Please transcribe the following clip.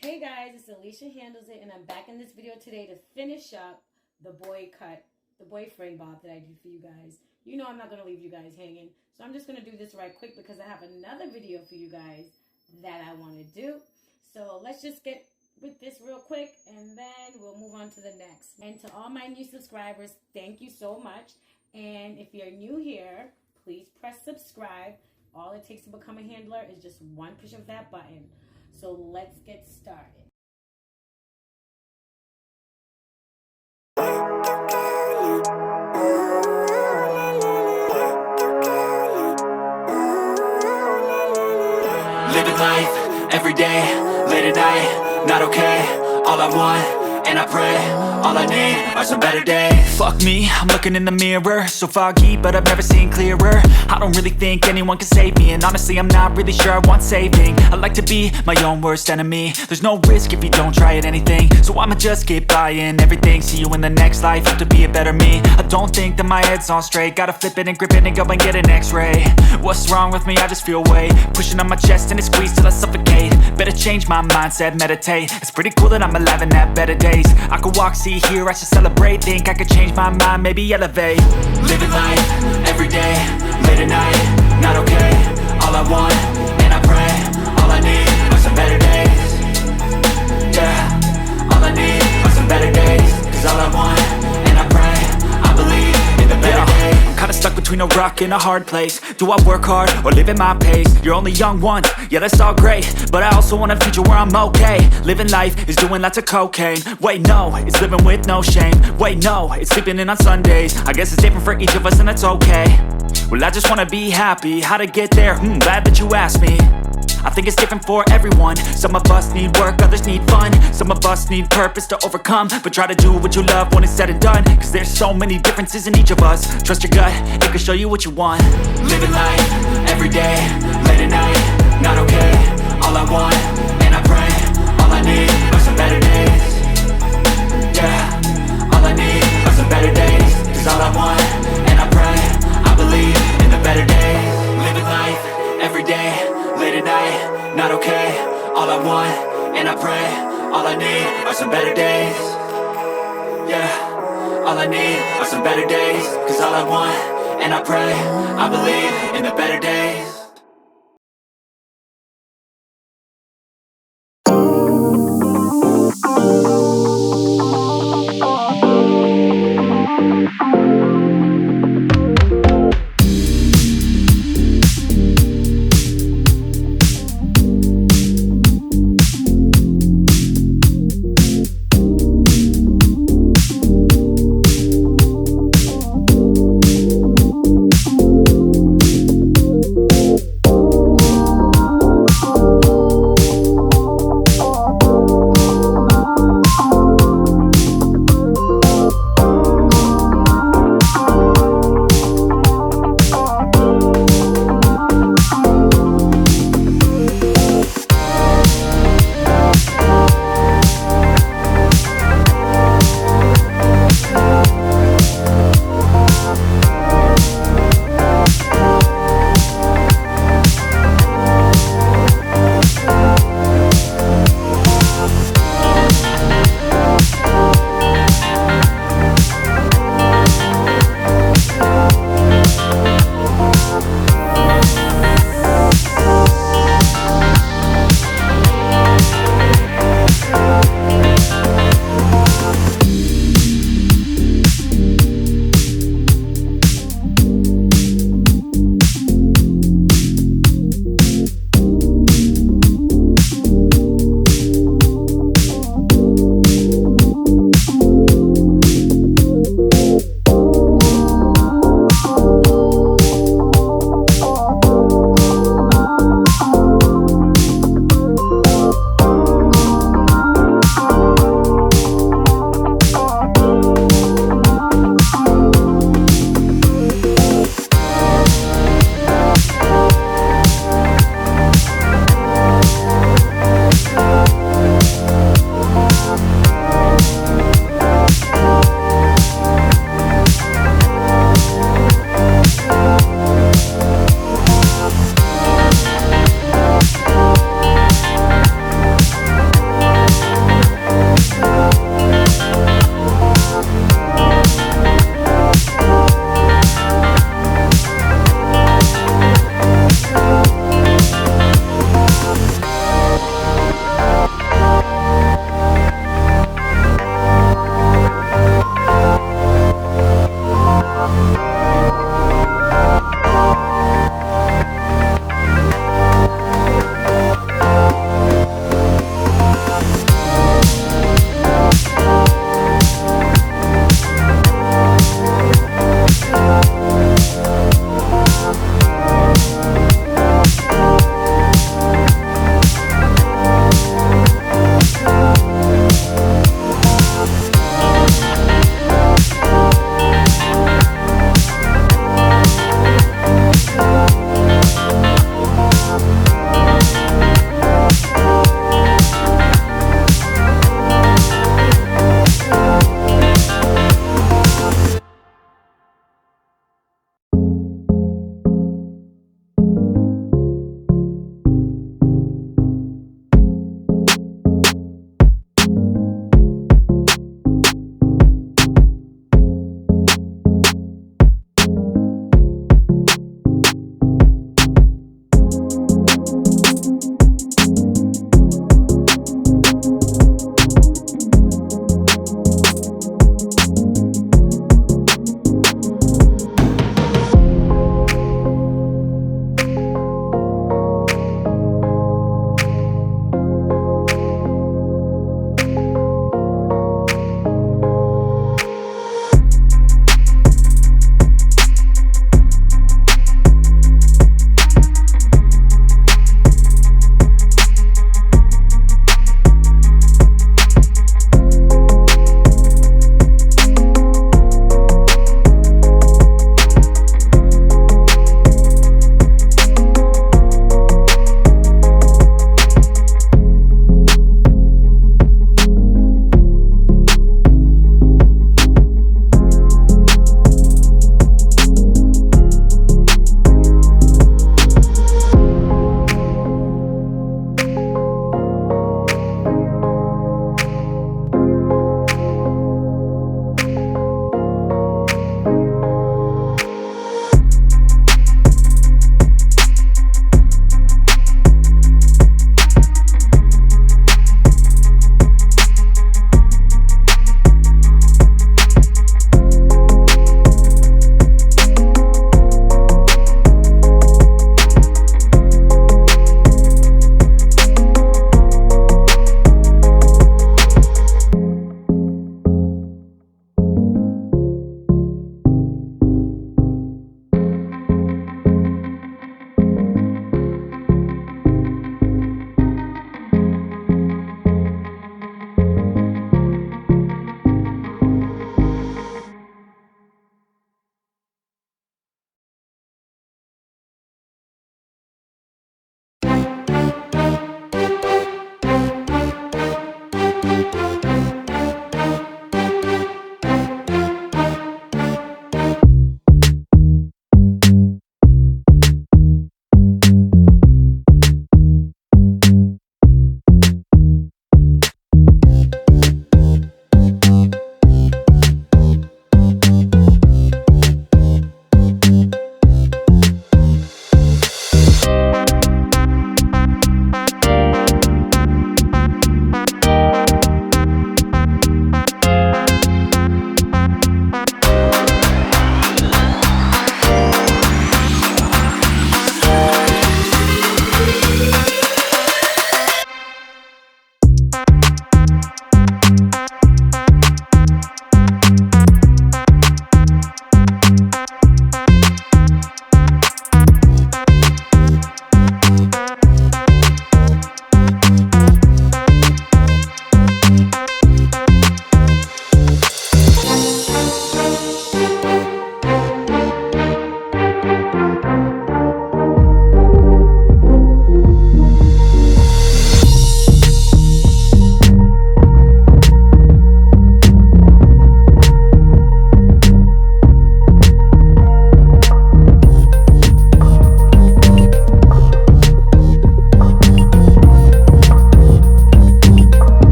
Hey guys, it's Alicia Handles It, and I'm back in this video today to finish up the boyfriend bob that I did for you guys. You know I'm not going to leave you guys hanging, so I'm just going to do this right quick because I have another video for you guys that I want to do. So let's just get with this real quick, and then we'll move on to the next. And to all my new subscribers, thank you so much. And if you're new here, please press subscribe. All it takes to become a handler is just one push of that button. So let's get started. Living life, every day, late at night, not okay. All I want, and I pray, all I need are some better days. Fuck me, I'm looking in the mirror, so foggy, but I've never seen clearer. I don't really think anyone can save me, and honestly I'm not really sure I want saving. I like to be my own worst enemy. There's no risk if you don't try at anything, so I'ma just keep buying everything. See you in the next life, have to be a better me. I don't think that my head's on straight, gotta flip it and grip it and go and get an x-ray. What's wrong with me? I just feel weight pushing on my chest and it squeezes till I suffocate. Better change my mindset, meditate. It's pretty cool that I'm alive and have better days. I could walk, see, hear, I should celebrate. Think I could change my mind, maybe elevate. Living life, every day, late at night, not okay. All I want, and I pray, all I need are some better days. Yeah, all I need are some better days. Cause all I want, and I pray, I believe in the better days. I'm kinda stuck between a rock and a hard place. Do I work hard or live at my pace? You're only young once, yeah that's all great, but I also want a future where I'm okay. Living life is doing lots of cocaine. Wait no, it's living with no shame. Wait no, it's sleeping in on Sundays. I guess it's different for each of us and that's okay. Well I just wanna be happy, how to get there? Glad that you asked me. I think it's different for everyone. Some of us need work, others need fun. Some of us need purpose to overcome. But try to do what you love when it's said and done. Cause there's so many differences in each of us. Trust your gut, it can show you what you want. Living life, every day, late at night, not okay. All I want, and I pray, all I need are some better days. Yeah, all I need are some better days. Cause all I want, and I pray, I believe in the better days. Living life, every day, late at night, not okay. All I want, and I pray, all I need are some better days. Yeah, all I need are some better days. Cause all I want, and I pray, I believe in the better days.